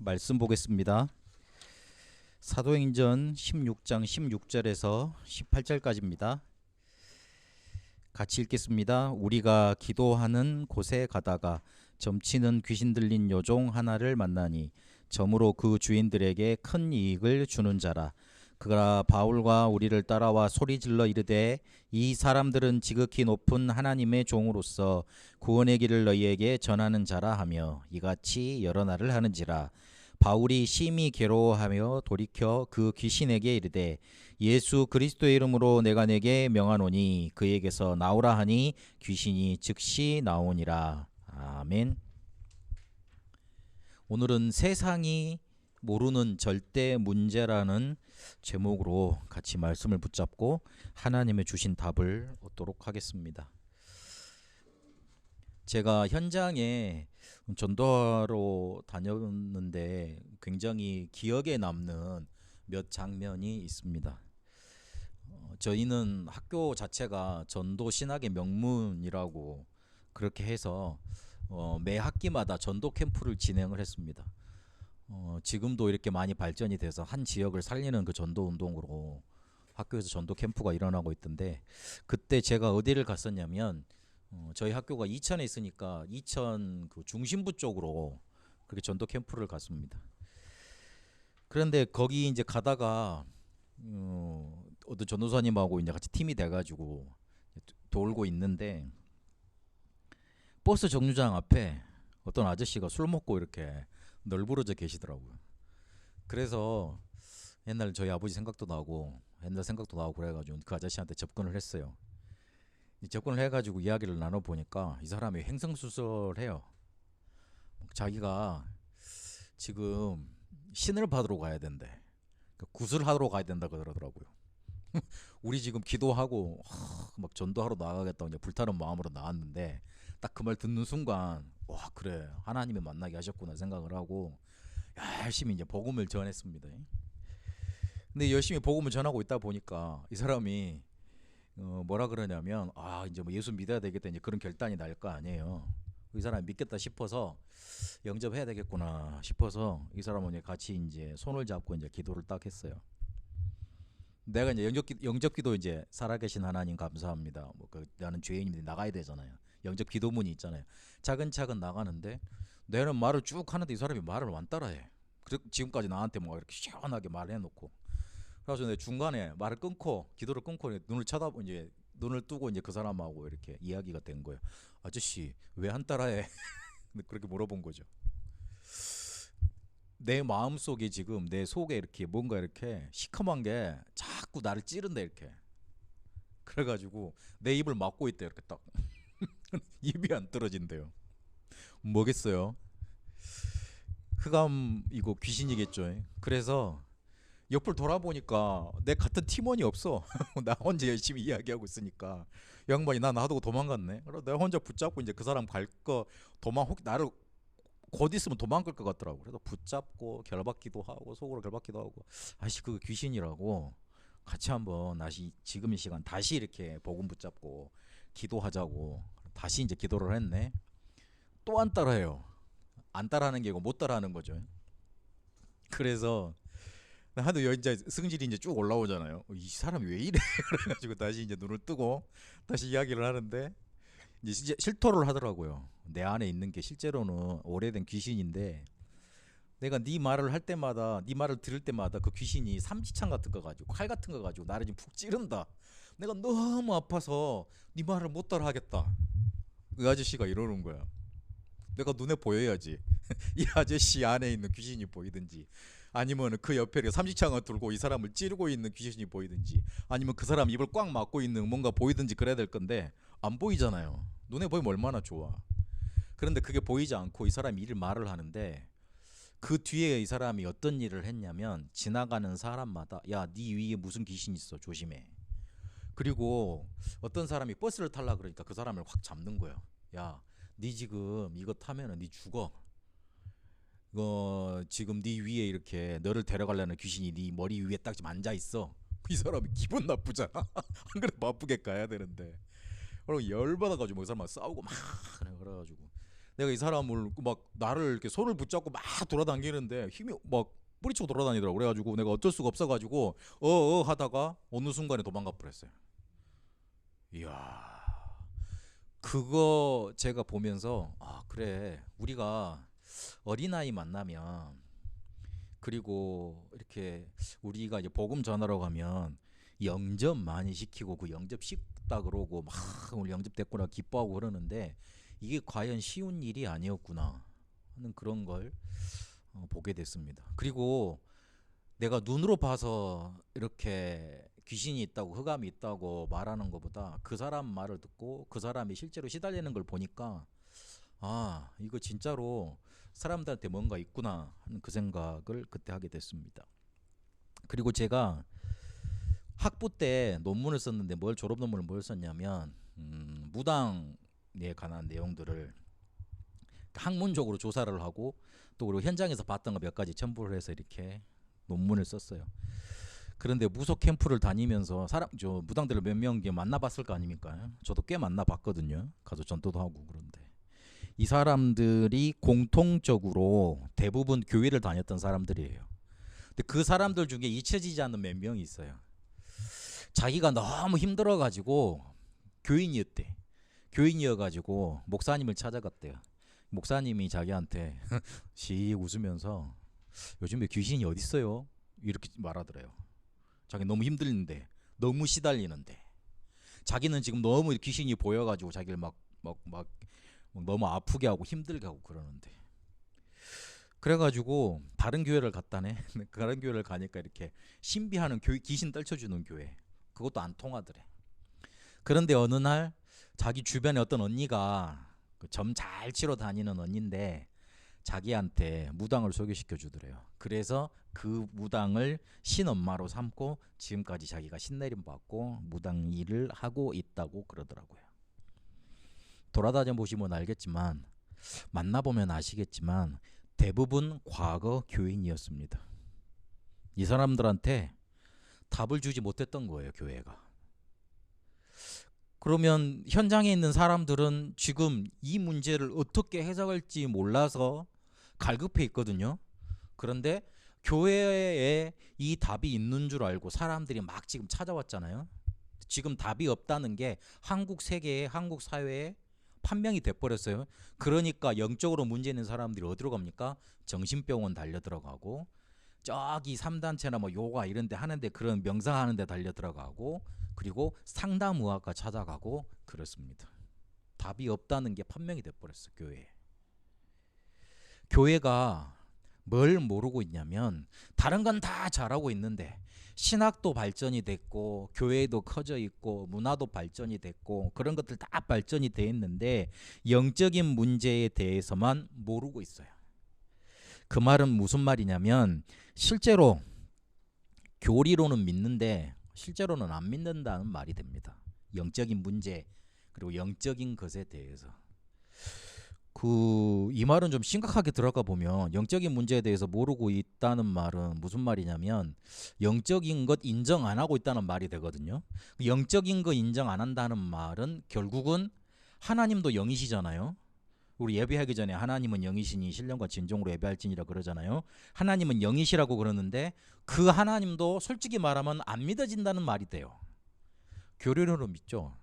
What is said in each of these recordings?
말씀 보겠습니다. 사도행전 16장 16절에서 18절까지입니다. 같이 읽겠습니다. 우리가 기도하는 곳에 가다가 점치는 귀신 들린 여종 하나를 만나니 점으로 그 주인들에게 큰 이익을 주는 자라. 그가 바울과 우리를 따라와 소리질러 이르되 이 사람들은 지극히 높은 하나님의 종으로서 구원의 길을 너희에게 전하는 자라 하며 이같이 여러 날을 하는지라. 바울이 심히 괴로워하며 돌이켜 그 귀신에게 이르되 예수 그리스도의 이름으로 내가 내게 명하노니 그에게서 나오라 하니 귀신이 즉시 나오니라. 아멘. 오늘은 세상이 모르는 절대 문제라는 제목으로 같이 말씀을 붙잡고 하나님의 주신 답을 얻도록 하겠습니다. 제가 현장에 전도하러 다녔는데 굉장히 기억에 남는 몇 장면이 있습니다. 저희는 학교 자체가 전도 신학의 명문이라고 그렇게 해서 매 학기마다 전도 캠프를 진행을 했습니다. 지금도 이렇게 많이 발전이 돼서 한 지역을 살리는 그 전도 운동으로 학교에서 전도 캠프가 일어나고 있던데, 그때 제가 어디를 갔었냐면 저희 학교가 이천에 있으니까 이천 그 중심부 쪽으로 그렇게 전도 캠프를 갔습니다. 그런데 거기 이제 가다가 어떤 전도사님하고 이제 같이 팀이 돼가지고 돌고 있는데 버스 정류장 앞에 어떤 아저씨가 술 먹고 이렇게 널브러져 계시더라고요. 그래서 옛날 저희 아버지 생각도 나고 옛날 생각도 나고 그래가지고 그 아저씨한테 접근을 했어요. 접근을 해가지고 이야기를 나눠보니까 이 사람이 횡성수설해요. 자기가 지금 신을 받으러 가야 된대. 구슬하러 가야 된다 그러더라고요. 우리 지금 기도하고 막 전도하러 나가겠다고 이제 불타는 마음으로 나왔는데 딱 그 말 듣는 순간 와, 그래, 하나님이 만나게 하셨구나 생각을 하고 열심히 이제 복음을 전했습니다. 근데 열심히 복음을 전하고 있다 보니까 이 사람이 뭐라 그러냐면 이제 뭐 예수 믿어야 되겠다 이제 그런 결단이 날 거 아니에요. 이 사람이 믿겠다 싶어서 영접해야 되겠구나 싶어서 이 사람은 같이 이제 손을 잡고 이제 기도를 딱 했어요. 내가 이제 영접기도 이제 살아계신 하나님 감사합니다. 나는 죄인인데 나가야 되잖아요. 영접 기도문이 있잖아요. 차근차근 나가는데 내는 말을 쭉 하는데 이 사람이 말을 안 따라해. 지금까지 나한테 뭐 이렇게 시원하게 말해놓고, 그래서 내 중간에 말을 끊고 기도를 끊고 눈을 뜨고 이제 그 사람하고 이렇게 이야기가 된 거예요. 아저씨 왜 안 따라해? 그렇게 물어본 거죠. 내 마음 속에 지금 내 속에 이렇게 뭔가 이렇게 시커먼 게 자꾸 나를 찌른다 이렇게. 그래가지고 내 입을 막고 있대 이렇게 딱. 입이 안 떨어진대요. 뭐겠어요? 흑암이고 귀신이겠죠. 그래서 옆을 돌아보니까 내 같은 팀원이 없어. 나 혼자 열심히 이야기하고 있으니까 양반이 나 놔두고 도망갔네. 그래서 내가 혼자 붙잡고 이제 그 사람 갈 거 나를 곧 있으면 도망갈 것 같더라고. 그래서 붙잡고 결박기도 하고 속으로 결박기도 하고, 아씨 그거 귀신이라고 같이 한번 다시 지금 이 시간 다시 이렇게 복음 붙잡고 기도하자고 다시 이제 기도를 했네. 또 안 따라해요. 안 따라하는 게 아니고 못 따라하는 거죠. 그래서 하도 이제 승질이 이제 쭉 올라오잖아요. 이 사람이 왜 이래? 그래가지고 다시 이제 눈을 뜨고 다시 이야기를 하는데 이제 진짜 실토를 하더라고요. 내 안에 있는 게 실제로는 오래된 귀신인데 내가 네 말을 할 때마다 네 말을 들을 때마다 그 귀신이 삼지창 같은 거 가지고 칼 같은 거 가지고 나를 지금 푹 찌른다. 내가 너무 아파서 네 말을 못 따라 하겠다. 그 아저씨가 이러는 거야. 내가 눈에 보여야지. 이 아저씨 안에 있는 귀신이 보이든지, 아니면 그 옆에 삼지창을 들고 이 사람을 찌르고 있는 귀신이 보이든지, 아니면 그 사람 입을 꽉 막고 있는 뭔가 보이든지 그래야 될 건데 안 보이잖아요. 눈에 보이면 얼마나 좋아. 그런데 그게 보이지 않고 이 사람이 말을 하는데, 그 뒤에 이 사람이 어떤 일을 했냐면 지나가는 사람마다 야, 네 위에 무슨 귀신 있어 조심해. 그리고 어떤 사람이 버스를 타려 그러니까 그 사람을 확 잡는 거예요. 야, 네 지금 이거 타면은 네 죽어. 이거 지금 네 위에 이렇게 너를 데려가려는 귀신이 네 머리 위에 딱 지금 앉아 있어. 이 사람이 기분 나쁘잖아. 안 그래 바쁘게 가야 되는데. 그리고 열받아가지고 그 사람하고 싸우고 막 그래가지고 내가 이 사람을 막 나를 이렇게 손을 붙잡고 막 돌아다니는데 힘이 막 뿌리치고 돌아다니더라고. 그래가지고 내가 어쩔 수가 없어가지고 하다가 어느 순간에 도망가 버렸어요. 이야, 그거 제가 보면서 아 그래 우리가 어린아이 만나면 그리고 이렇게 우리가 이제 복음 전하러 가면 영접 많이 시키고 그 영접 식다 그러고 막 오늘 영접 됐구나 기뻐하고 그러는데 이게 과연 쉬운 일이 아니었구나 하는 그런 걸 보게 됐습니다. 그리고 내가 눈으로 봐서 이렇게 귀신이 있다고 흑암이 있다고 말하는 것보다 그 사람 말을 듣고 그 사람이 실제로 시달리는 걸 보니까 아 이거 진짜로 사람들한테 뭔가 있구나 하는 그 생각을 그때 하게 됐습니다. 그리고 제가 학부 때 논문을 썼는데 졸업 논문을 뭘 썼냐면 무당에 관한 내용들을 학문적으로 조사를 하고 또 그리고 현장에서 봤던 거 몇 가지 첨부를 해서 이렇게 논문을 썼어요. 그런데 무속 캠프를 다니면서 무당들을 몇 명 만나봤을 거 아닙니까? 저도 꽤 만나봤거든요. 가서 전도도 하고. 그런데 이 사람들이 공통적으로 대부분 교회를 다녔던 사람들이에요. 근데 그 사람들 중에 잊혀지지 않는 몇 명이 있어요. 자기가 너무 힘들어가지고 교인이었대. 교인이어가지고 목사님을 찾아갔대요. 목사님이 자기한테 씩 웃으면서 요즘에 귀신이 어디 있어요? 이렇게 말하더래요. 자기 너무 힘들는데, 너무 시달리는데, 자기는 지금 너무 귀신이 보여가지고 자기를 막 너무 아프게 하고 힘들게 하고 그러는데. 그래가지고 다른 교회를 갔다네. 다른 교회를 가니까 이렇게 신비하는 귀신 떨쳐주는 교회. 그것도 안 통하더래. 그런데 어느 날 자기 주변에 어떤 언니가 점 잘 치러 다니는 언니인데 자기한테 무당을 소개시켜 주더래요. 그래서 그 무당을 신엄마로 삼고 지금까지 자기가 신내림 받고 무당 일을 하고 있다고 그러더라고요. 돌아다녀 보시면 알겠지만 만나보면 아시겠지만 대부분 과거 교인이었습니다. 이 사람들한테 답을 주지 못했던 거예요, 교회가. 그러면 현장에 있는 사람들은 지금 이 문제를 어떻게 해석할지 몰라서 갈급해 있거든요. 그런데 교회에 이 답이 있는 줄 알고 사람들이 막 지금 찾아왔잖아요. 지금 답이 없다는 게 한국 세계에, 한국 사회에 판명이 돼버렸어요. 그러니까 영적으로 문제 있는 사람들이 어디로 갑니까? 정신병원 달려 들어가고 저기 3단체나 뭐 요가 이런 데 하는데 그런 명상하는 데 달려 들어가고 그리고 상담의학과 찾아가고 그렇습니다. 답이 없다는 게 판명이 돼버렸어. 교회가 뭘 모르고 있냐면 다른 건 다 잘하고 있는데 신학도 발전이 됐고 교회도 커져 있고 문화도 발전이 됐고 그런 것들 다 발전이 돼 있는데 영적인 문제에 대해서만 모르고 있어요. 그 말은 무슨 말이냐면 실제로 교리로는 믿는데 실제로는 안 믿는다는 말이 됩니다. 영적인 문제 그리고 영적인 것에 대해서. 이 말은 좀 심각하게 들어가 보면 영적인 문제에 대해서 모르고 있다는 말은 무슨 말이냐면 영적인 것 인정 안 하고 있다는 말이 되거든요. 영적인 거 인정 안 한다는 말은 결국은 하나님도 영이시잖아요. 우리 예배하기 전에 하나님은 영이시니 신령과 진정으로 예배할지니라 그러잖아요. 하나님은 영이시라고 그러는데 그 하나님도 솔직히 말하면 안 믿어진다는 말이 돼요. 교리로는 믿죠.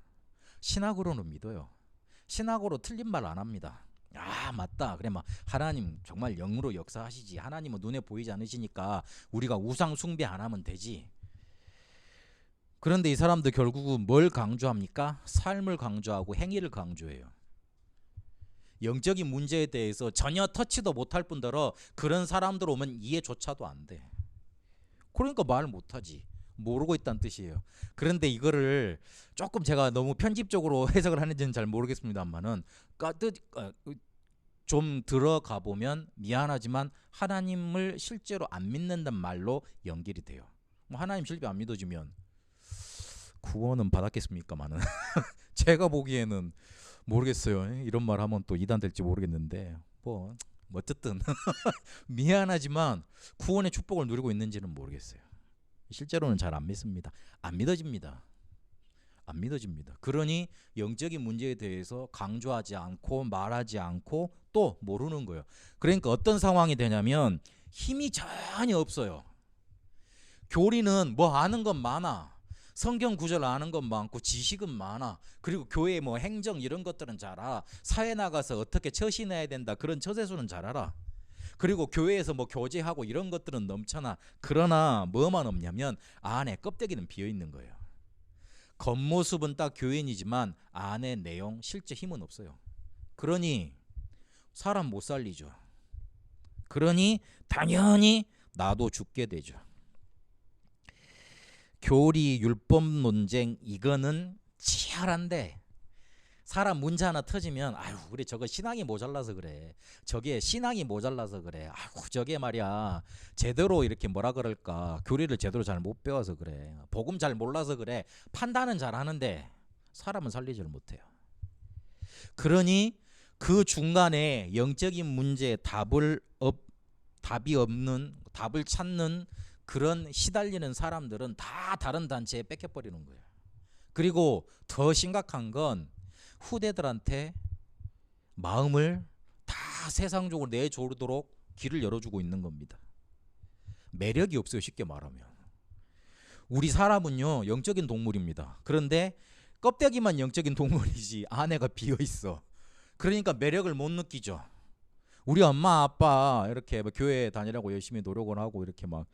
신학으로는 믿어요. 신학으로 틀린 말 안 합니다. 아 맞다 그래 막 하나님 정말 영으로 역사하시지 하나님은 눈에 보이지 않으시니까 우리가 우상 숭배 안 하면 되지. 그런데 이 사람들 결국은 뭘 강조합니까? 삶을 강조하고 행위를 강조해요. 영적인 문제에 대해서 전혀 터치도 못할 뿐더러 그런 사람들 오면 이해조차도 안 돼. 그러니까 말 못하지. 모르고 있다는 뜻이에요. 그런데 이거를 조금 제가 너무 편집적으로 해석을 하는지는 잘 모르겠습니다만은 좀 들어가 보면 미안하지만 하나님을 실제로 안 믿는다는 말로 연결이 돼요. 뭐 하나님 실제 안 믿어지면 구원은 받았겠습니까마는 제가 보기에는 모르겠어요. 이런 말 하면 또 이단 될지 모르겠는데 뭐 어쨌든 미안하지만 구원의 축복을 누리고 있는지는 모르겠어요. 실제로는 잘 안 믿습니다. 안 믿어집니다. 안 믿어집니다. 그러니 영적인 문제에 대해서 강조하지 않고 말하지 않고 또 모르는 거예요. 그러니까 어떤 상황이 되냐면 힘이 전혀 없어요. 교리는 뭐 아는 건 많아. 성경 구절 아는 건 많고 지식은 많아. 그리고 교회 뭐 행정 이런 것들은 잘 알아. 사회 나가서 어떻게 처신해야 된다. 그런 처세술은 잘 알아. 그리고 교회에서 뭐 교제하고 이런 것들은 넘쳐나. 그러나 뭐만 없냐면 안에 껍데기는 비어 있는 거예요. 겉모습은 딱 교인이지만 안에 내용, 실제 힘은 없어요. 그러니 사람 못 살리죠. 그러니 당연히 나도 죽게 되죠. 교리, 율법 논쟁 이거는 치열한데 사람 문제 하나 터지면 아유 그래 저거 신앙이 모자라서 그래. 저게 신앙이 모자라서 그래. 아유 저게 말이야 제대로 이렇게 뭐라 그럴까 교리를 제대로 잘 못 배워서 그래. 복음 잘 몰라서 그래. 판단은 잘 하는데 사람은 살리지를 못해요. 그러니 그 중간에 영적인 문제에 답이 없는 답을 찾는 그런 시달리는 사람들은 다 다른 단체에 뺏겨버리는 거예요. 그리고 더 심각한 건 후대들한테 마음을 다 세상적으로 내조르도록 길을 열어주고 있는 겁니다. 매력이 없어요. 쉽게 말하면. 우리 사람은요 영적인 동물입니다. 그런데 껍데기만 영적인 동물이지 안에가 비어있어. 그러니까 매력을 못 느끼죠. 우리 엄마 아빠 이렇게 교회 다니라고 열심히 노력을 하고 이렇게 막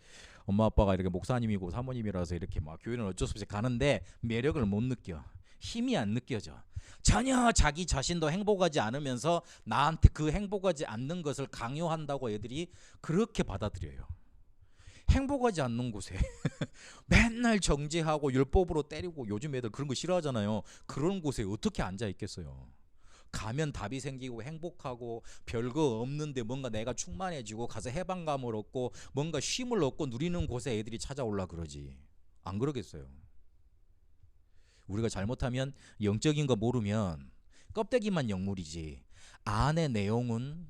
엄마 아빠가 이렇게 목사님이고 사모님이라서 이렇게 막 교회는 어쩔 수 없이 가는데 매력을 못 느껴. 힘이 안 느껴져. 전혀 자기 자신도 행복하지 않으면서 나한테 그 행복하지 않는 것을 강요한다고 애들이 그렇게 받아들여요. 행복하지 않는 곳에 맨날 정죄하고 율법으로 때리고 요즘 애들 그런 거 싫어하잖아요. 그런 곳에 어떻게 앉아 있겠어요. 가면 답이 생기고 행복하고 별거 없는데 뭔가 내가 충만해지고 가서 해방감을 얻고 뭔가 쉼을 얻고 누리는 곳에 애들이 찾아올라 그러지. 안 그러겠어요. 우리가 잘못하면 영적인 거 모르면 껍데기만 영물이지 안의 내용은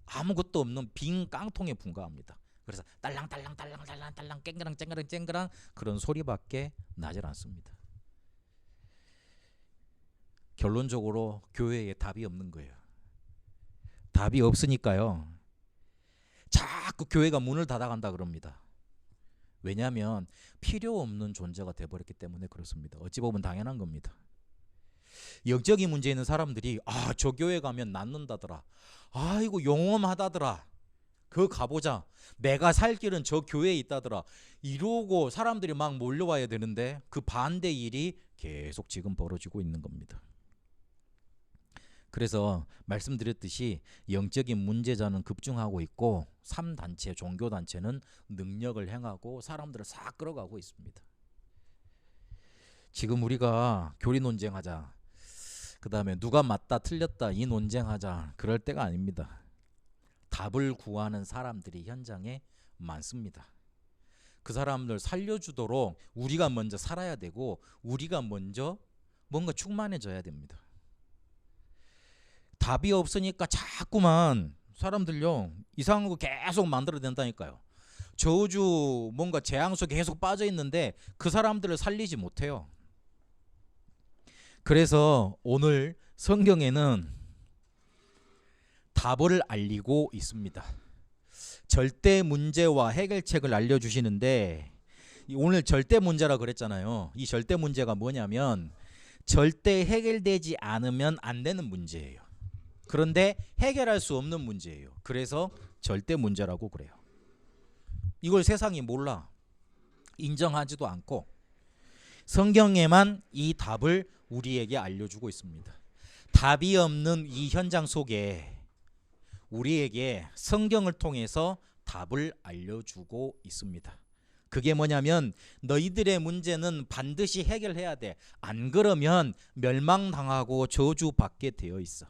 아무것도 없는 빈 깡통에 불과합니다. 그래서 딸랑딸랑딸랑딸랑딸랑 깽그랑 쨍그랑 쨍그랑 그런 소리밖에 나질 않습니다. 결론적으로 교회에 답이 없는 거예요. 답이 없으니까요. 자꾸 교회가 문을 닫아간다 그럽니다. 왜냐하면 필요 없는 존재가 돼버렸기 때문에 그렇습니다. 어찌 보면 당연한 겁니다. 영적인 문제 있는 사람들이 저 교회 가면 낫는다더라. 아이고 용험하다더라. 그거 가보자. 내가 살 길은 저 교회에 있다더라. 이러고 사람들이 막 몰려와야 되는데 그 반대 일이 계속 지금 벌어지고 있는 겁니다. 그래서 말씀드렸듯이 영적인 문제자는 급증하고 있고 3단체, 종교단체는 능력을 행하고 사람들을 싹 끌어가고 있습니다. 지금 우리가 교리 논쟁하자, 그 다음에 누가 맞다 틀렸다 이 논쟁하자 그럴 때가 아닙니다. 답을 구하는 사람들이 현장에 많습니다. 그 사람들 살려주도록 우리가 먼저 살아야 되고 우리가 먼저 뭔가 충만해져야 됩니다. 답이 없으니까 자꾸만 사람들요 이상한 거 계속 만들어야 된다니까요. 저주 뭔가 재앙 속에 계속 빠져 있는데 그 사람들을 살리지 못해요. 그래서 오늘 성경에는 답을 알리고 있습니다. 절대 문제와 해결책을 알려주시는데 오늘 절대 문제라 그랬잖아요. 이 절대 문제가 뭐냐면 절대 해결되지 않으면 안 되는 문제예요. 그런데 해결할 수 없는 문제예요. 그래서 절대 문제라고 그래요. 이걸 세상이 몰라. 인정하지도 않고 성경에만 이 답을 우리에게 알려주고 있습니다. 답이 없는 이 현장 속에 우리에게 성경을 통해서 답을 알려주고 있습니다. 그게 뭐냐면 너희들의 문제는 반드시 해결해야 돼. 안 그러면 멸망당하고 저주받게 되어 있어.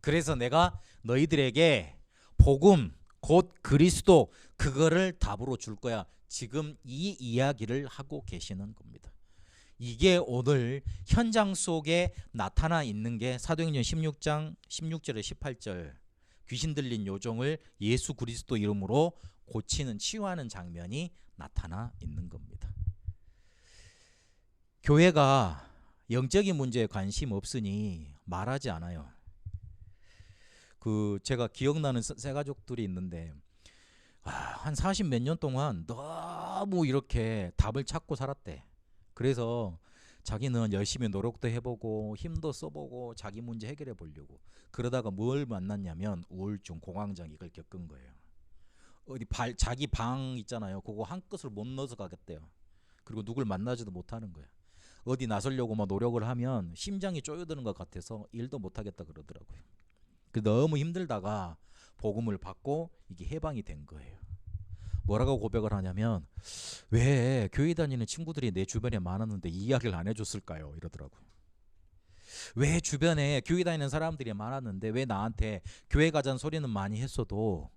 그래서 내가 너희들에게 복음 곧 그리스도 그거를 답으로 줄 거야. 지금 이 이야기를 하고 계시는 겁니다. 이게 오늘 현장 속에 나타나 있는 게 사도행전 16장 16절에 18절 귀신 들린 요종을 예수 그리스도 이름으로 고치는 치유하는 장면이 나타나 있는 겁니다. 교회가 영적인 문제에 관심 없으니 말하지 않아요. 제가 기억나는 새 가족들이 있는데 한 40 몇 년 동안 너무 이렇게 답을 찾고 살았대. 그래서 자기는 열심히 노력도 해보고 힘도 써보고 자기 문제 해결해 보려고 그러다가 뭘 만났냐면 우울증, 공황장 이걸 겪은 거예요. 자기 방 있잖아요. 그거 한 끝을 못 넣어서 가겠대요. 그리고 누굴 만나지도 못하는 거예요. 어디 나서려고 막 노력을 하면 심장이 쪼여드는 것 같아서 일도 못하겠다 그러더라고요. 너무 힘들다가 복음을 받고 이게 해방이 된 거예요. 뭐라고 고백을 하냐면 왜 교회 다니는 친구들이 내 주변에 많았는데 이 이야기를 안 해줬을까요? 이러더라고요. 왜 주변에 교회 다니는 사람들이 많았는데 왜 나한테 교회 가자는 소리는 많이 했어도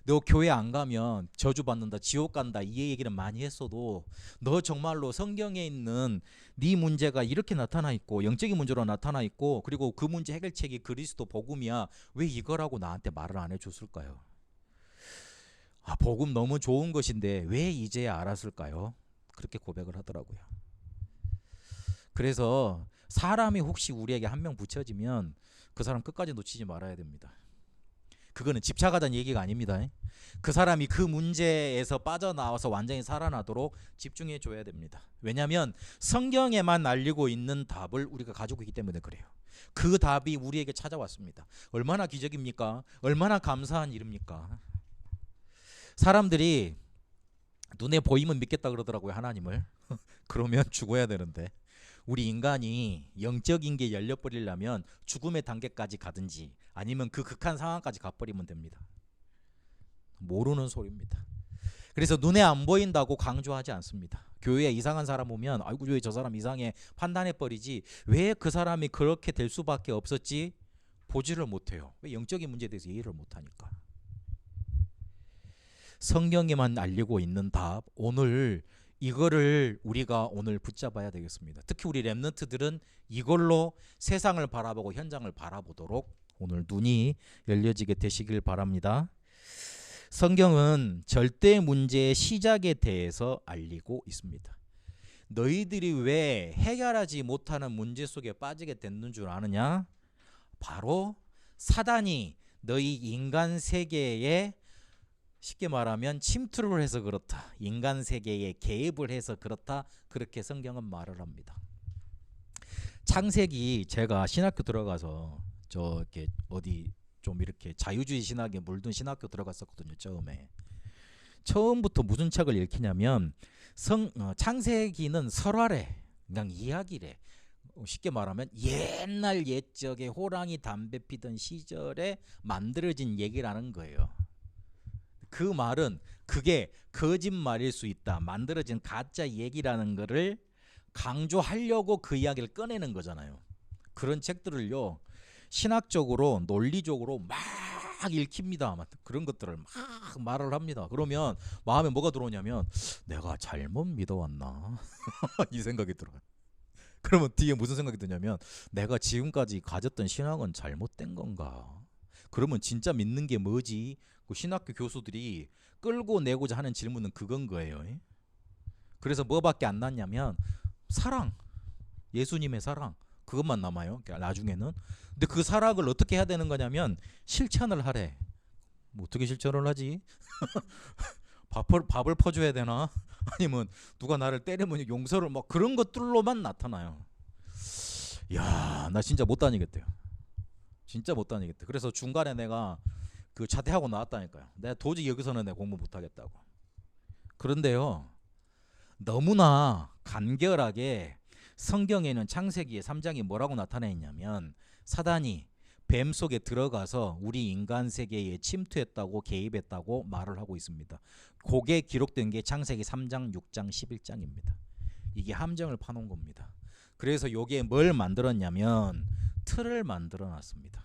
너 교회 안 가면 저주받는다, 지옥 간다 이 얘기는 많이 했어도 너 정말로 성경에 있는 네 문제가 이렇게 나타나 있고 영적인 문제로 나타나 있고 그리고 그 문제 해결책이 그리스도 복음이야. 왜 이거라고 나한테 말을 안 해줬을까요? 복음 너무 좋은 것인데 왜 이제야 알았을까요? 그렇게 고백을 하더라고요. 그래서 사람이 혹시 우리에게 한 명 붙여지면 그 사람 끝까지 놓치지 말아야 됩니다. 그거는 집착하다는 얘기가 아닙니다. 그 사람이 그 문제에서 빠져나와서 완전히 살아나도록 집중해 줘야 됩니다. 왜냐하면 성경에만 알리고 있는 답을 우리가 가지고 있기 때문에 그래요. 그 답이 우리에게 찾아왔습니다. 얼마나 기적입니까? 얼마나 감사한 일입니까? 사람들이 눈에 보이면 믿겠다 그러더라고요, 하나님을. 그러면 죽어야 되는데 우리 인간이 영적인 게 열려버리려면 죽음의 단계까지 가든지 아니면 그 극한 상황까지 가버리면 됩니다. 모르는 소리입니다. 그래서 눈에 안 보인다고 강조하지 않습니다. 교회에 이상한 사람 오면 아이고 왜 저 사람 이상해 판단해버리지 왜 그 사람이 그렇게 될 수밖에 없었지 보지를 못해요. 왜? 영적인 문제에 대해서 이해를 못하니까. 성경에만 알리고 있는 답, 오늘 이거를 우리가 오늘 붙잡아야 되겠습니다. 특히 우리 렘넌트들은 이걸로 세상을 바라보고 현장을 바라보도록 오늘 눈이 열려지게 되시길 바랍니다. 성경은 절대 문제의 시작에 대해서 알리고 있습니다. 너희들이 왜 해결하지 못하는 문제 속에 빠지게 됐는 줄 아느냐? 바로 사단이 너희 인간 세계에 쉽게 말하면 침투를 해서 그렇다. 인간 세계에 개입을 해서 그렇다. 그렇게 성경은 말을 합니다. 창세기 제가 신학교 들어가서 이렇게 어디 좀 이렇게 자유주의 신학에 물든 신학교 들어갔었거든요. 처음부터 무슨 책을 읽히냐면 창세기는 설화래. 그냥 이야기래. 쉽게 말하면 옛날 옛적에 호랑이 담배 피던 시절에 만들어진 얘기라는 거예요. 그 말은 그게 거짓말일 수 있다. 만들어진 가짜 얘기라는 거를 강조하려고 그 이야기를 꺼내는 거잖아요. 그런 책들을요. 신학적으로 논리적으로 막 읽힙니다. 그런 것들을 막 말을 합니다. 그러면 마음에 뭐가 들어오냐면 내가 잘못 믿어왔나? 이 생각이 들어요. 그러면 뒤에 무슨 생각이 드냐면 내가 지금까지 가졌던 신앙은 잘못된 건가? 그러면 진짜 믿는 게 뭐지? 그 신학교 교수들이 끌고 내고자 하는 질문은 그건 거예요. 그래서 뭐밖에 안 남냐면 사랑, 예수님의 사랑 그것만 남아요. 나중에는. 근데 그 사랑을 어떻게 해야 되는 거냐면 실천을 하래. 뭐 어떻게 실천을 하지? 밥을 퍼줘야 되나? 아니면 누가 나를 때리면 용서를 막 그런 것들로만 나타나요. 야, 나 진짜 못 다니겠대요. 진짜 못 다니겠대. 그래서 중간에 내가 그 자퇴하고 나왔다니까요. 내가 도저히 여기서는 내가 공부 못 하겠다고. 그런데요, 너무나 간결하게 성경에는 창세기의 3장이 뭐라고 나타나 있냐면 사단이 뱀 속에 들어가서 우리 인간 세계에 침투했다고 개입했다고 말을 하고 있습니다. 그게 기록된 게 창세기 3장, 6장, 11장입니다. 이게 함정을 파놓은 겁니다. 그래서 요게 뭘 만들었냐면 틀을 만들어 놨습니다.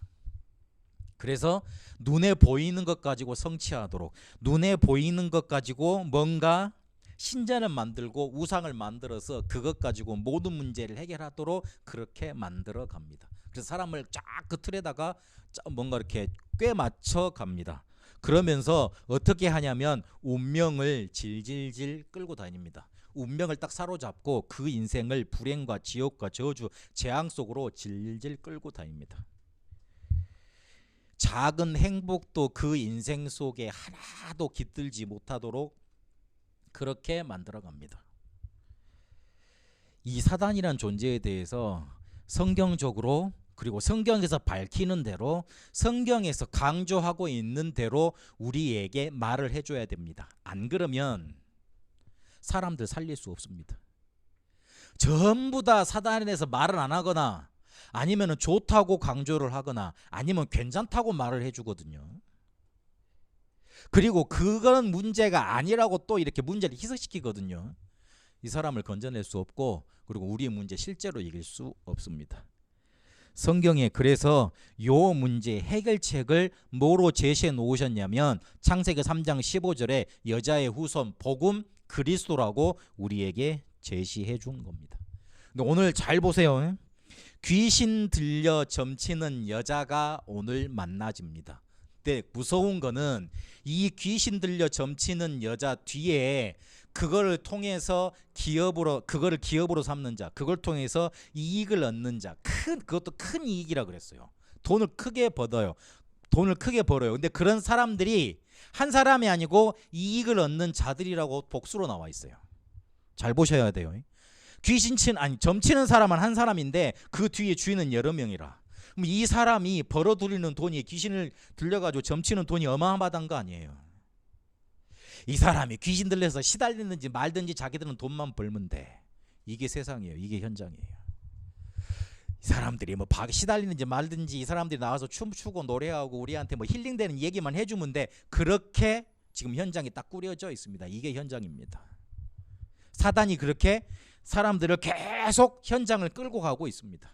그래서 눈에 보이는 것 가지고 성취하도록 눈에 보이는 것 가지고 뭔가 신전을 만들고 우상을 만들어서 그것 가지고 모든 문제를 해결하도록 그렇게 만들어 갑니다. 그래서 사람을 쫙 그 틀에다가 뭔가 이렇게 꽤 맞춰 갑니다. 그러면서 어떻게 하냐면 운명을 질질질 끌고 다닙니다. 운명을 딱 사로잡고 그 인생을 불행과 지옥과 저주, 재앙 속으로 질질 끌고 다닙니다. 작은 행복도 그 인생 속에 하나도 깃들지 못하도록 그렇게 만들어 갑니다. 이 사단이란 존재에 대해서 성경적으로, 그리고 성경에서 밝히는 대로, 성경에서 강조하고 있는 대로 우리에게 말을 해줘야 됩니다. 안 그러면 사람들 살릴 수 없습니다. 전부 다 사단에서 말을 안 하거나 아니면 좋다고 강조를 하거나 아니면 괜찮다고 말을 해주거든요. 그리고 그건 문제가 아니라고 또 이렇게 문제를 희석시키거든요. 이 사람을 건져낼 수 없고, 그리고 우리의 문제 실제로 이길 수 없습니다. 성경에 그래서 요 문제 해결책을 뭐로 제시해 놓으셨냐면 창세기 3장 15절에 여자의 후손 복음 그리스도라고 우리에게 제시해 준 겁니다. 근데 오늘 잘 보세요. 귀신 들려 점치는 여자가 오늘 만나집니다. 근데 무서운 거는 이 귀신 들려 점치는 여자 뒤에 그거를 통해서 그거를 기업으로 삼는 자, 그걸 통해서 이익을 얻는 자, 그것도 큰 이익이라 그랬어요. 돈을 크게 벌어요. 근데 그런 사람들이 한 사람이 아니고 이익을 얻는 자들이라고 복수로 나와 있어요. 잘 보셔야 돼요. 점치는 사람은 한 사람인데 그 뒤에 주인은 여러 명이라. 그럼 이 사람이 벌어들이는 돈이, 귀신을 들려가지고 점치는 돈이 어마어마한 거 아니에요. 이 사람이 귀신 들려서 시달리는지 말든지 자기들은 돈만 벌면 돼. 이게 세상이에요. 이게 현장이에요. 이 사람들이 뭐 시달리는지 말든지 이 사람들이 나와서 춤추고 노래하고 우리한테 뭐 힐링되는 얘기만 해주면 돼. 그렇게 지금 현장이 딱 꾸려져 있습니다. 이게 현장입니다. 사단이 그렇게 사람들을 계속 현장을 끌고 가고 있습니다.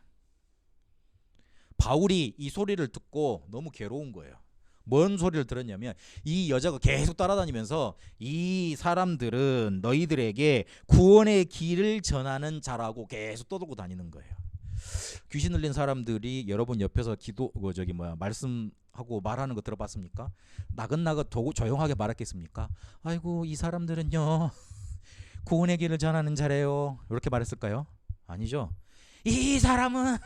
바울이 이 소리를 듣고 너무 괴로운 거예요. 뭔 소리를 들었냐면 이 여자가 계속 따라다니면서 이 사람들은 너희들에게 구원의 길을 전하는 자라고 계속 떠들고 다니는 거예요. 귀신 들린 사람들이 여러분 옆에서 말씀하고 말하는 거 들어봤습니까? 나긋나긋 조용하게 말했겠습니까? 아이고 이 사람들은요 구원의 길을 전하는 자래요, 이렇게 말했을까요? 아니죠. 이 사람은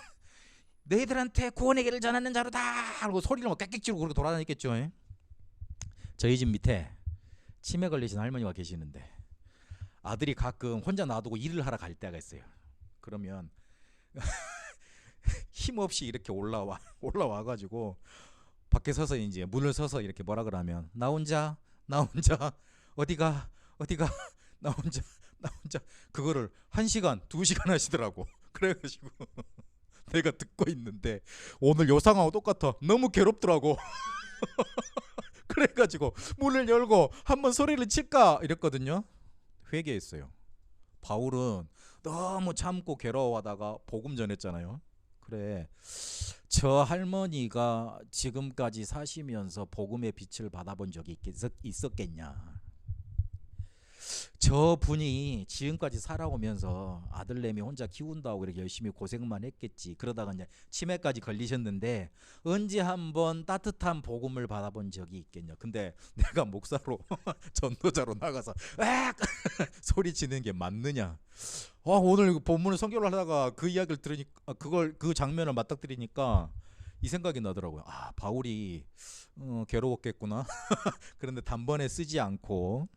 너희들한테 구원의 길을 전하는 자로다 하고 소리를 막 꽥꽥 지르고 그렇게 돌아다녔겠죠. 저희 집 밑에 치매 걸리신 할머니가 계시는데 아들이 가끔 혼자 놔두고 일을 하러 갈 때가 있어요. 그러면 힘없이 이렇게 올라와가지고 밖에 서서 이제 문을 서서 이렇게 뭐라 그러면 나 혼자 어디가 나 혼자 그거를 1시간 2시간 하시더라고. 그래가지고 내가 듣고 있는데 오늘 요 상황하고 똑같아. 너무 괴롭더라고. 그래가지고 문을 열고 한번 소리를 칠까 이랬거든요. 회개했어요. 바울은 너무 참고 괴로워하다가 복음 전했잖아요. 그래, 저 할머니가 지금까지 사시면서 복음의 빛을 받아본 적이 있었겠냐. 저 분이 지금까지 살아오면서 아들내미 혼자 키운다고 이렇게 열심히 고생만 했겠지. 그러다가 이제 치매까지 걸리셨는데 언제 한번 따뜻한 복음을 받아본 적이 있겠냐. 근데 내가 목사로 전도자로 나가서 으악 소리치는 게 맞느냐. 오늘 본문을 성경을 하다가 그 이야기를 들으니까 그 장면을 맞닥뜨리니까 이 생각이 나더라고요. 바울이 괴로웠겠구나. 그런데 단번에 쓰지 않고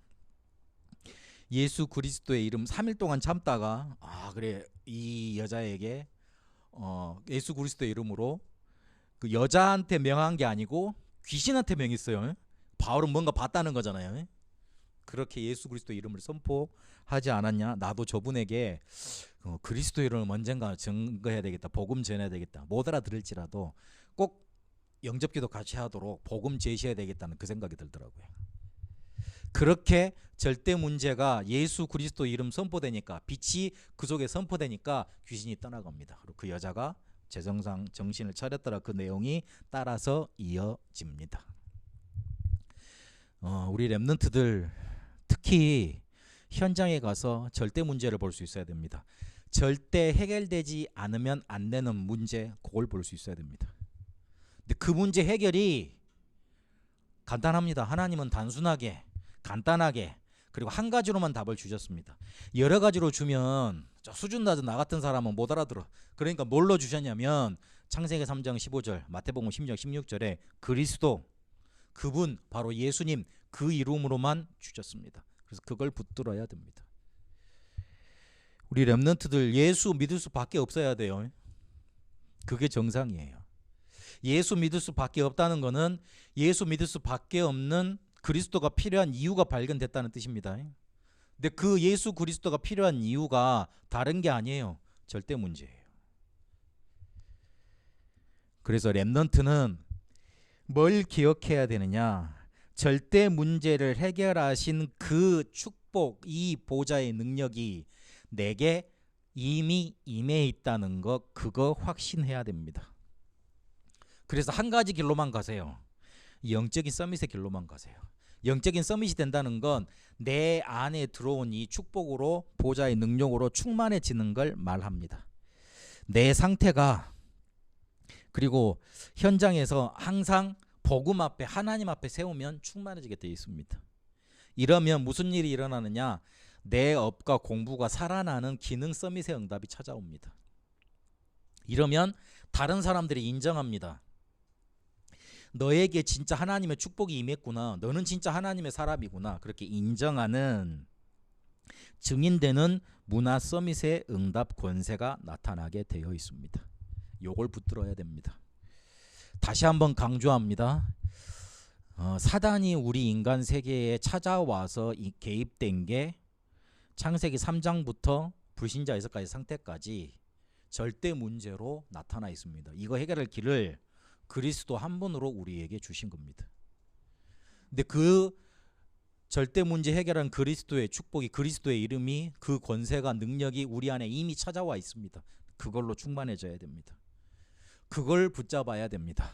예수 그리스도의 이름 3일 동안 참다가 그래 이 여자에게 예수 그리스도의 이름으로 그 여자한테 명한 게 아니고 귀신한테 명했어요. 바울은 뭔가 봤다는 거잖아요. 그렇게 예수 그리스도의 이름을 선포하지 않았냐. 나도 저분에게 그리스도 이름을 언젠가 증거해야 되겠다. 복음 전해야 되겠다. 못 알아들을지라도 꼭 영접기도 같이 하도록 복음 제시해야 되겠다는 그 생각이 들더라고요. 그렇게 절대 문제가 예수 그리스도 이름 선포되니까, 빛이 그 속에 선포되니까 귀신이 떠나갑니다. 그리고 그 여자가 재정상 정신을 차렸더라. 그 내용이 따라서 이어집니다. 우리 렘넌트들 특히 현장에 가서 절대 문제를 볼 수 있어야 됩니다. 절대 해결되지 않으면 안 되는 문제, 그걸 볼 수 있어야 됩니다. 근데 그 문제 해결이 간단합니다. 하나님은 단순하게 간단하게 그리고 한 가지로만 답을 주셨습니다. 여러 가지로 주면 저 수준 낮은 나 같은 사람은 못 알아들어. 그러니까 뭘로 주셨냐면 창세기 3장 15절, 마태복음 10장 16절에 그리스도, 그분 바로 예수님 그 이름으로만 주셨습니다. 그래서 그걸 붙들어야 됩니다. 우리 렘넌트들 예수 믿을 수밖에 없어야 돼요. 그게 정상이에요. 예수 믿을 수밖에 없다는 것은 예수 믿을 수밖에 없는 그리스도가 필요한 이유가 발견됐다는 뜻입니다. 근데 그 예수 그리스도가 필요한 이유가 다른 게 아니에요. 절대 문제예요. 그래서 렘넌트는 뭘 기억해야 되느냐? 절대 문제를 해결하신 그 축복, 이 보좌의 능력이 내게 이미 임해 있다는 것, 그거 확신해야 됩니다. 그래서 한 가지 길로만 가세요. 영적인 서밋의 길로만 가세요. 영적인 서밋이 된다는 건 내 안에 들어온 이 축복으로, 보좌의 능력으로 충만해지는 걸 말합니다. 내 상태가, 그리고 현장에서 항상 복음 앞에, 하나님 앞에 세우면 충만해지게 되어 있습니다. 이러면 무슨 일이 일어나느냐? 내 업과 공부가 살아나는 기능 서밋의 응답이 찾아옵니다. 이러면 다른 사람들이 인정합니다. 너에게 진짜 하나님의 축복이 임했구나. 너는 진짜 하나님의 사람이구나. 그렇게 인정하는, 증인되는 문화 서밋의 응답 권세가 나타나게 되어 있습니다. 요걸 붙들어야 됩니다. 다시 한번 강조합니다. 사단이 우리 인간 세계에 찾아와서 개입된 게 창세기 3장부터 불신자 에서까지 상태까지 절대 문제로 나타나 있습니다. 이거 해결할 길을 그리스도 한 분으로 우리에게 주신 겁니다. 근데 그 절대 문제 해결한 그리스도의 축복이, 그리스도의 이름이, 그 권세가, 능력이 우리 안에 이미 찾아와 있습니다. 그걸로 충만해져야 됩니다. 그걸 붙잡아야 됩니다.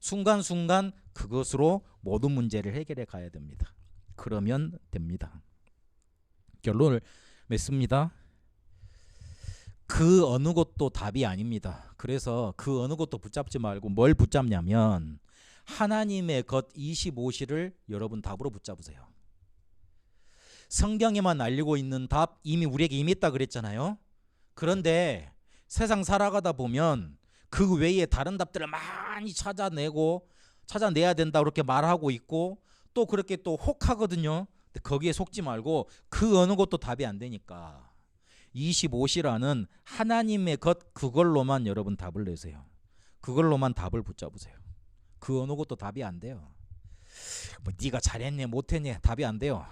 순간순간 그것으로 모든 문제를 해결해 가야 됩니다. 그러면 됩니다. 결론을 맺습니다. 그 어느 것도 답이 아닙니다. 그래서 그 어느 것도 붙잡지 말고 뭘 붙잡냐면 하나님의 것 25시를 여러분 답으로 붙잡으세요. 성경에만 알리고 있는 답 이미 우리에게 이미 있다 그랬잖아요. 그런데 세상 살아가다 보면 그 외에 다른 답들을 많이 찾아내야 된다 그렇게 말하고 있고 또 그렇게 또 혹하거든요. 근데 거기에 속지 말고 그 어느 것도 답이 안 되니까 25시라는 하나님의 것, 그걸로만 여러분 답을 내세요. 그걸로만 답을 붙잡으세요. 그 어느 것도 답이 안 돼요. 뭐 네가 잘했네 못했네 답이 안 돼요.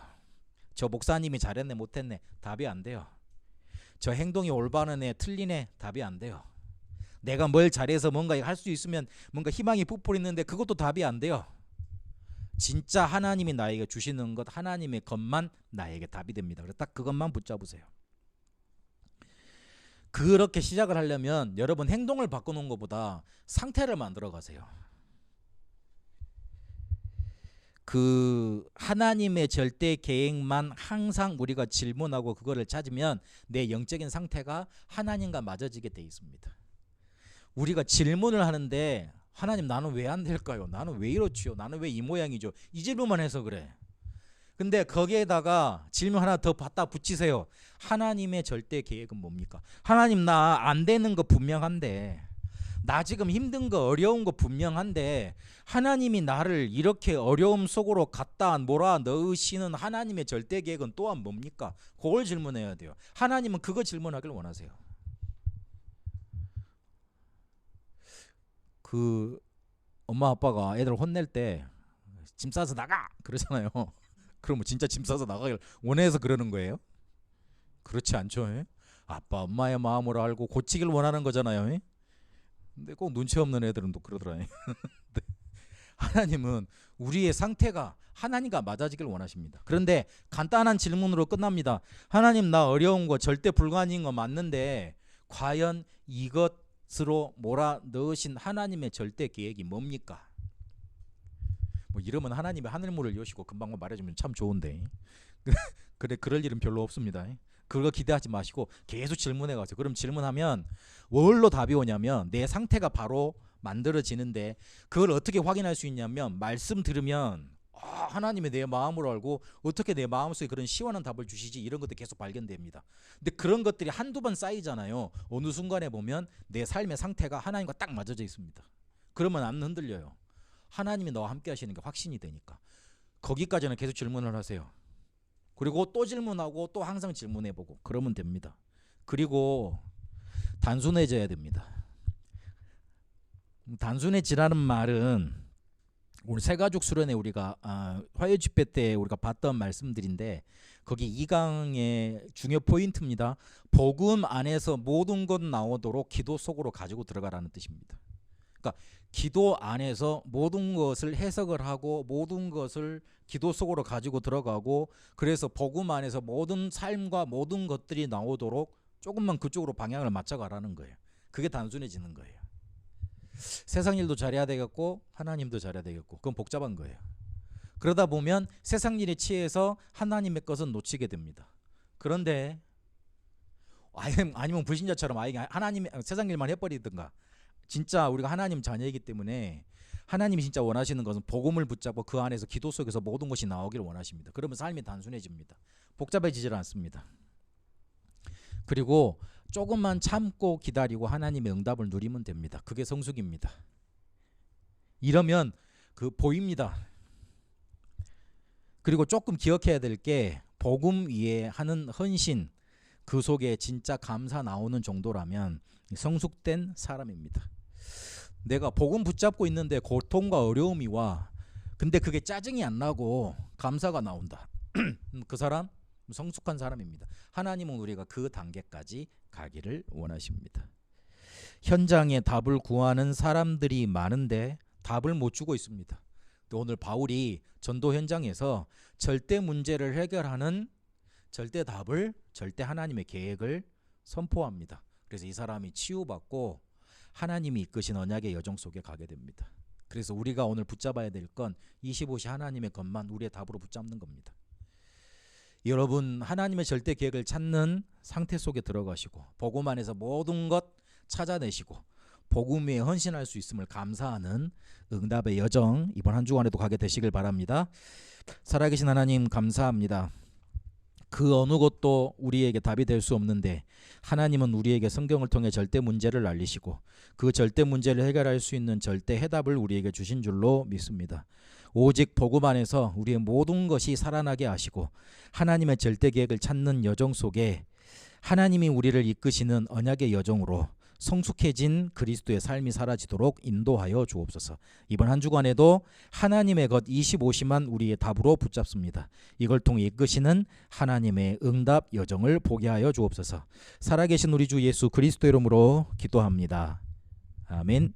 저 목사님이 잘했네 못했네 답이 안 돼요. 저 행동이 올바르네 틀리네 답이 안 돼요. 내가 뭘 잘해서 뭔가 할 수 있으면 뭔가 희망이 부풀리는데 그것도 답이 안 돼요. 진짜 하나님이 나에게 주시는 것, 하나님의 것만 나에게 답이 됩니다. 그래서 딱 그것만 붙잡으세요. 그렇게 시작을 하려면 여러분 행동을 바꾸는 것보다 상태를 만들어 가세요. 그 하나님의 절대 계획만 항상 우리가 질문하고 그거를 찾으면 내 영적인 상태가 하나님과 맞아지게 돼 있습니다. 우리가 질문을 하는데 하나님 나는 왜 안 될까요? 나는 왜 이렇지요? 나는 왜 이 모양이죠? 이 질문만 해서 그래. 근데 거기에다가 질문 하나 더 갖다 붙이세요. 하나님의 절대 계획은 뭡니까? 하나님 나 안 되는 거 분명한데, 나 지금 힘든 거 어려운 거 분명한데 하나님이 나를 이렇게 어려움 속으로 갖다 몰아넣으시는 하나님의 절대 계획은 또한 뭡니까? 그걸 질문해야 돼요. 하나님은 그거 질문하길 원하세요. 그 엄마 아빠가 애들 혼낼 때 짐 싸서 나가 그러잖아요. 그러면 진짜 짐 싸서 나가길 원해서 그러는 거예요? 그렇지 않죠. 아빠 엄마의 마음을 알고 고치길 원하는 거잖아요. 근데 꼭 눈치 없는 애들은 또 그러더라고요. 하나님은 우리의 상태가 하나님과 맞아지길 원하십니다. 그런데 간단한 질문으로 끝납니다. 하나님 나 어려운 거 절대 불가능한 거 맞는데 과연 이것으로 몰아넣으신 하나님의 절대 계획이 뭡니까? 뭐 이러면 하나님이 하늘문을 여시고 금방 말해주면 참 좋은데 그래 그럴 일은 별로 없습니다. 그거 기대하지 마시고 계속 질문해 가세요. 그럼 질문하면 뭘로 답이 오냐면 내 상태가 바로 만들어지는데 그걸 어떻게 확인할 수 있냐면 말씀 들으면 하나님이 내 마음을 알고 어떻게 내 마음속에 그런 시원한 답을 주시지, 이런 것도 계속 발견됩니다. 근데 그런 것들이 한두 번 쌓이잖아요. 어느 순간에 보면 내 삶의 상태가 하나님과 딱 맞아져 있습니다. 그러면 안 흔들려요. 하나님이 너와 함께 하시는 게 확신이 되니까. 거기까지는 계속 질문을 하세요. 그리고 또 질문하고 또 항상 질문해보고 그러면 됩니다. 그리고 단순해져야 됩니다. 단순해지라는 말은 오늘 새가족 수련회 우리가 화요 집회 때 우리가 봤던 말씀들인데, 거기 2강의 중요 포인트입니다. 복음 안에서 모든 것 나오도록 기도 속으로 가지고 들어가라는 뜻입니다. 그러니까 기도 안에서 모든 것을 해석을 하고 모든 것을 기도 속으로 가지고 들어가고, 그래서 복음 안에서 모든 삶과 모든 것들이 나오도록 조금만 그쪽으로 방향을 맞춰가라는 거예요. 그게 단순해지는 거예요. 세상 일도 잘해야 되겠고 하나님도 잘해야 되겠고, 그건 복잡한 거예요. 그러다 보면 세상 일에 취해서 하나님의 것은 놓치게 됩니다. 그런데 아니면 불신자처럼 하나님 세상 일만 해버리든가, 진짜 우리가 하나님 자녀이기 때문에 하나님이 진짜 원하시는 것은 복음을 붙잡고 그 안에서 기도 속에서 모든 것이 나오기를 원하십니다. 그러면 삶이 단순해집니다. 복잡해지질 않습니다. 그리고 조금만 참고 기다리고 하나님의 응답을 누리면 됩니다. 그게 성숙입니다. 이러면 보입니다. 그리고 조금 기억해야 될 게, 복음 위에 하는 헌신, 그 속에 진짜 감사 나오는 정도라면 성숙된 사람입니다. 내가 복음 붙잡고 있는데 고통과 어려움이 와. 근데 그게 짜증이 안 나고 감사가 나온다. 그 사람 성숙한 사람입니다. 하나님은 우리가 그 단계까지 가기를 원하십니다. 현장에 답을 구하는 사람들이 많은데 답을 못 주고 있습니다. 오늘 바울이 전도 현장에서 절대 문제를 해결하는 절대 답을, 절대 하나님의 계획을 선포합니다. 그래서 이 사람이 치유받고 하나님이 이끄신 언약의 여정 속에 가게 됩니다. 그래서 우리가 오늘 붙잡아야 될 건 25시 하나님의 것만 우리의 답으로 붙잡는 겁니다. 여러분, 하나님의 절대 계획을 찾는 상태 속에 들어가시고 복음 안에서 모든 것 찾아내시고 복음 위에 헌신할 수 있음을 감사하는 응답의 여정, 이번 한 주간에도 가게 되시길 바랍니다. 살아계신 하나님, 감사합니다. 그 어느 것도 우리에게 답이 될 수 없는데 하나님은 우리에게 성경을 통해 절대 문제를 알리시고 그 절대 문제를 해결할 수 있는 절대 해답을 우리에게 주신 줄로 믿습니다. 오직 복음 안에서 우리의 모든 것이 살아나게 하시고 하나님의 절대 계획을 찾는 여정 속에 하나님이 우리를 이끄시는 언약의 여정으로 성숙해진 그리스도의 삶이 사라지도록 인도하여 주옵소서. 이번 한 주간에도 하나님의 것 25시만 우리의 답으로 붙잡습니다. 이걸 통해 이끄시는 하나님의 응답 여정을 보게 하여 주옵소서. 살아계신 우리 주 예수 그리스도 이름으로 기도합니다. 아멘.